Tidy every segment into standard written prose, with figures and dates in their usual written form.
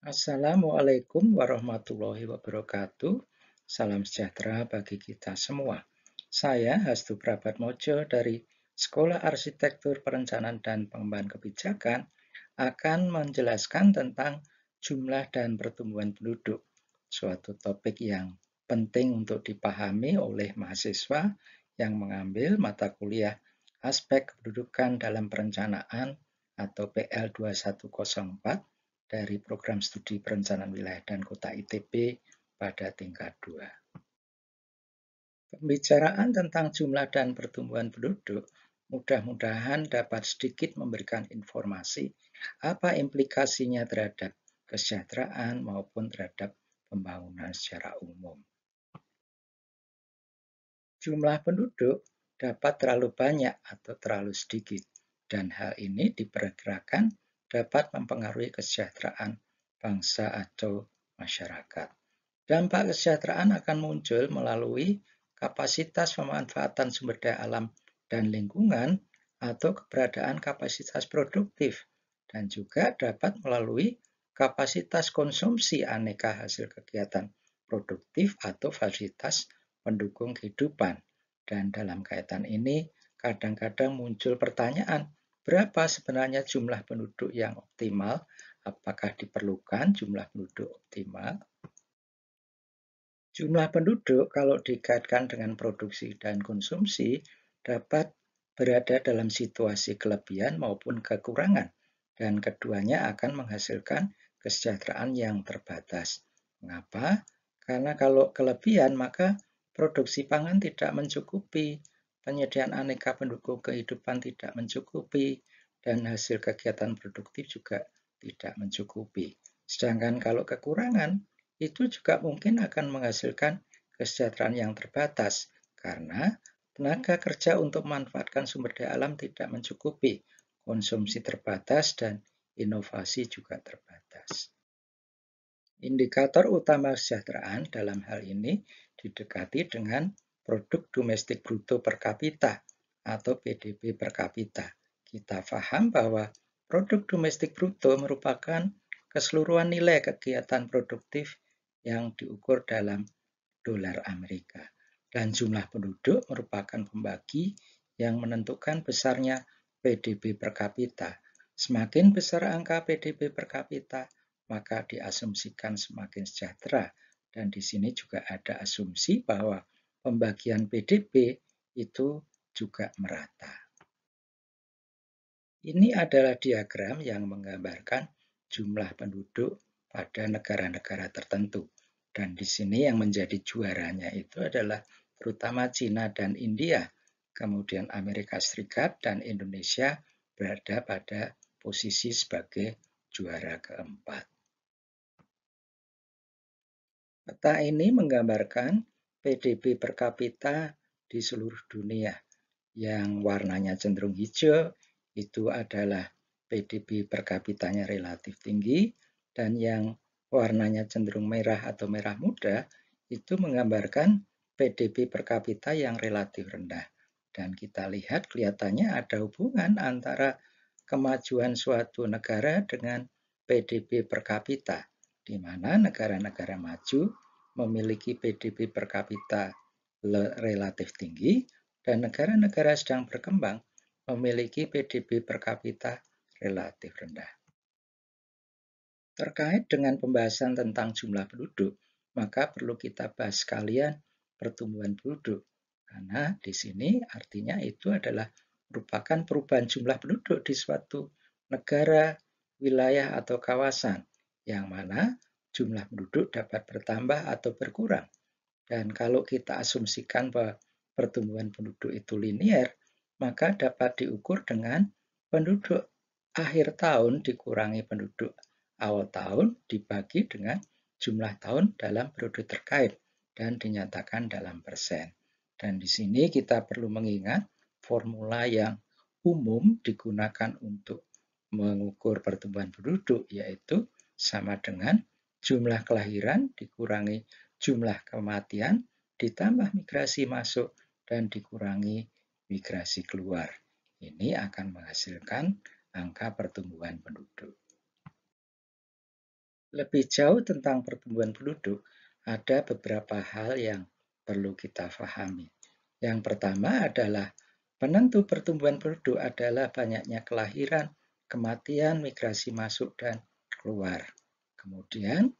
Assalamualaikum warahmatullahi wabarakatuh. Salam sejahtera bagi kita semua. Saya Hastu Prabatmojo dari Sekolah Arsitektur Perencanaan dan Pengembangan Kebijakan akan menjelaskan tentang jumlah dan pertumbuhan penduduk, suatu topik yang penting untuk dipahami oleh mahasiswa yang mengambil mata kuliah aspek kependudukan dalam perencanaan atau PL 2104 dari program studi perencanaan wilayah dan kota ITB pada tingkat 2. Pembicaraan tentang jumlah dan pertumbuhan penduduk mudah-mudahan dapat sedikit memberikan informasi apa implikasinya terhadap kesejahteraan maupun terhadap pembangunan secara umum. Jumlah penduduk dapat terlalu banyak atau terlalu sedikit, dan hal ini diperkirakan dapat mempengaruhi kesejahteraan bangsa atau masyarakat. Dampak kesejahteraan akan muncul melalui kapasitas pemanfaatan sumber daya alam dan lingkungan atau keberadaan kapasitas produktif, dan juga dapat melalui kapasitas konsumsi aneka hasil kegiatan produktif atau fasilitas pendukung kehidupan. Dan dalam kaitan ini, kadang-kadang muncul pertanyaan, berapa sebenarnya jumlah penduduk yang optimal? Apakah diperlukan jumlah penduduk optimal? Jumlah penduduk kalau dikaitkan dengan produksi dan konsumsi dapat berada dalam situasi kelebihan maupun kekurangan, dan keduanya akan menghasilkan kesejahteraan yang terbatas. Mengapa? Karena kalau kelebihan maka produksi pangan tidak mencukupi, penyediaan aneka pendukung kehidupan tidak mencukupi, dan hasil kegiatan produktif juga tidak mencukupi. Sedangkan kalau kekurangan, itu juga mungkin akan menghasilkan kesejahteraan yang terbatas karena tenaga kerja untuk memanfaatkan sumber daya alam tidak mencukupi, konsumsi terbatas, dan inovasi juga terbatas. Indikator utama kesejahteraan dalam hal ini didekati dengan produk domestik bruto per kapita atau PDB per kapita. Kita paham bahwa produk domestik bruto merupakan keseluruhan nilai kegiatan produktif yang diukur dalam dolar Amerika. Dan jumlah penduduk merupakan pembagi yang menentukan besarnya PDB per kapita. Semakin besar angka PDB per kapita, maka diasumsikan semakin sejahtera. Dan di sini juga ada asumsi bahwa pembagian PDB itu juga merata. Ini adalah diagram yang menggambarkan jumlah penduduk pada negara-negara tertentu. Dan di sini yang menjadi juaranya itu adalah terutama Cina dan India. Kemudian Amerika Serikat dan Indonesia berada pada posisi sebagai juara keempat. Peta ini menggambarkan PDB per kapita di seluruh dunia. Yang warnanya cenderung hijau itu adalah PDB per kapitanya relatif tinggi, dan yang warnanya cenderung merah atau merah muda itu menggambarkan PDB per kapita yang relatif rendah. Dan kita lihat kelihatannya ada hubungan antara kemajuan suatu negara dengan PDB per kapita, di mana negara-negara maju memiliki PDB per kapita relatif tinggi, dan negara-negara sedang berkembang memiliki PDB per kapita relatif rendah. Terkait dengan pembahasan tentang jumlah penduduk, maka perlu kita bahas sekalian pertumbuhan penduduk. Karena di sini artinya itu adalah merupakan perubahan jumlah penduduk di suatu negara, wilayah, atau kawasan, yang mana jumlah penduduk dapat bertambah atau berkurang. Dan kalau kita asumsikan bahwa pertumbuhan penduduk itu linier, maka dapat diukur dengan penduduk akhir tahun dikurangi penduduk awal tahun dibagi dengan jumlah tahun dalam periode terkait dan dinyatakan dalam persen. Dan di sini kita perlu mengingat formula yang umum digunakan untuk mengukur pertumbuhan penduduk, yaitu sama dengan jumlah kelahiran dikurangi jumlah kematian ditambah migrasi masuk dan dikurangi migrasi keluar. Ini akan menghasilkan angka pertumbuhan penduduk. Lebih jauh tentang pertumbuhan penduduk, ada beberapa hal yang perlu kita pahami. Yang pertama adalah penentu pertumbuhan penduduk adalah banyaknya kelahiran, kematian, migrasi masuk dan keluar. Kemudian,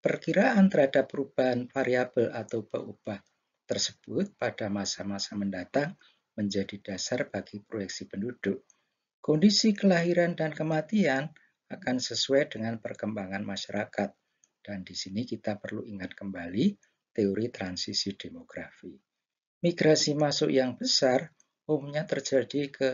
perkiraan terhadap perubahan variabel atau peubah tersebut pada masa-masa mendatang menjadi dasar bagi proyeksi penduduk. Kondisi kelahiran dan kematian akan sesuai dengan perkembangan masyarakat. Dan di sini kita perlu ingat kembali teori transisi demografi. Migrasi masuk yang besar umumnya terjadi ke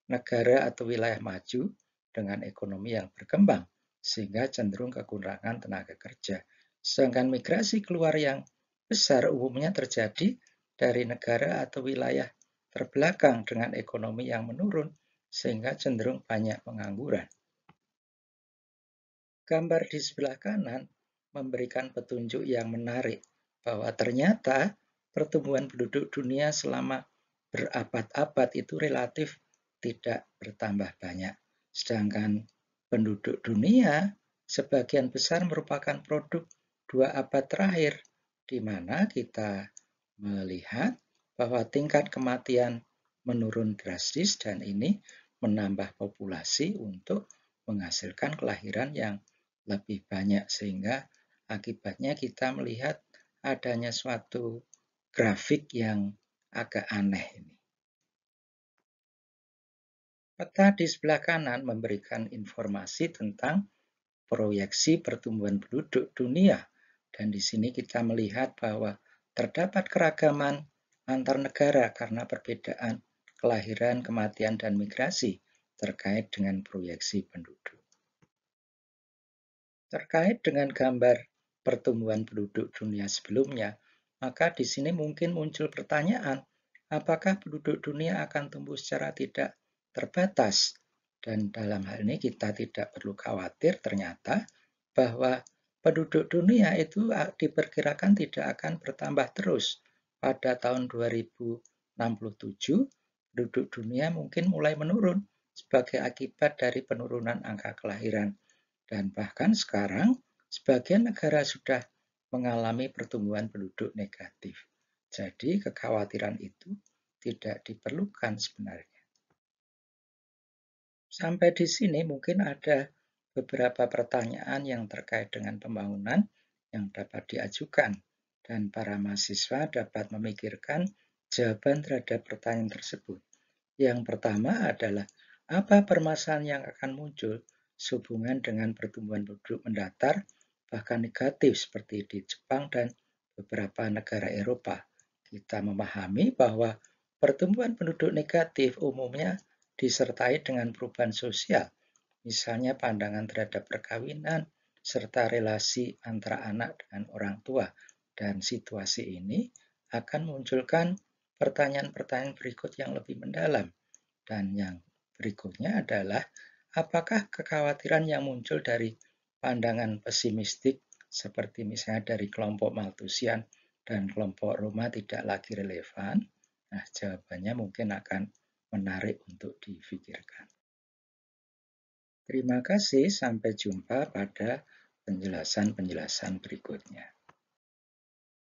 negara atau wilayah maju dengan ekonomi yang berkembang, sehingga cenderung kekurangan tenaga kerja. Sedangkan migrasi keluar yang besar umumnya terjadi dari negara atau wilayah terbelakang dengan ekonomi yang menurun, sehingga cenderung banyak pengangguran. Gambar di sebelah kanan memberikan petunjuk yang menarik bahwa ternyata pertumbuhan penduduk dunia selama berabad-abad itu relatif tidak bertambah banyak. Sedangkan penduduk dunia sebagian besar merupakan produk 2 abad terakhir, di mana kita melihat bahwa tingkat kematian menurun drastis dan ini menambah populasi untuk menghasilkan kelahiran yang lebih banyak, sehingga akibatnya kita melihat adanya suatu grafik yang agak aneh ini. Peta di sebelah kanan memberikan informasi tentang proyeksi pertumbuhan penduduk dunia, dan di sini kita melihat bahwa terdapat keragaman antar negara karena perbedaan kelahiran, kematian, dan migrasi terkait dengan proyeksi penduduk. Terkait dengan gambar pertumbuhan penduduk dunia sebelumnya, maka di sini mungkin muncul pertanyaan, apakah penduduk dunia akan tumbuh secara tidak terbatas? Dan dalam hal ini kita tidak perlu khawatir ternyata bahwa penduduk dunia itu diperkirakan tidak akan bertambah terus. Pada tahun 2067, penduduk dunia mungkin mulai menurun sebagai akibat dari penurunan angka kelahiran. Dan bahkan sekarang, sebagian negara sudah mengalami pertumbuhan penduduk negatif. Jadi kekhawatiran itu tidak diperlukan sebenarnya. Sampai di sini mungkin ada beberapa pertanyaan yang terkait dengan pembangunan yang dapat diajukan, dan para mahasiswa dapat memikirkan jawaban terhadap pertanyaan tersebut. Yang pertama adalah, apa permasalahan yang akan muncul sehubungan dengan pertumbuhan penduduk mendatar, bahkan negatif seperti di Jepang dan beberapa negara Eropa? Kita memahami bahwa pertumbuhan penduduk negatif umumnya disertai dengan perubahan sosial, misalnya pandangan terhadap perkawinan, serta relasi antara anak dengan orang tua. Dan situasi ini akan memunculkan pertanyaan-pertanyaan berikut yang lebih mendalam. Dan yang berikutnya adalah, apakah kekhawatiran yang muncul dari pandangan pesimistik seperti misalnya dari kelompok Malthusian dan kelompok Roma tidak lagi relevan? Nah, jawabannya mungkin akan menarik untuk difikirkan. Terima kasih, sampai jumpa pada penjelasan-penjelasan berikutnya.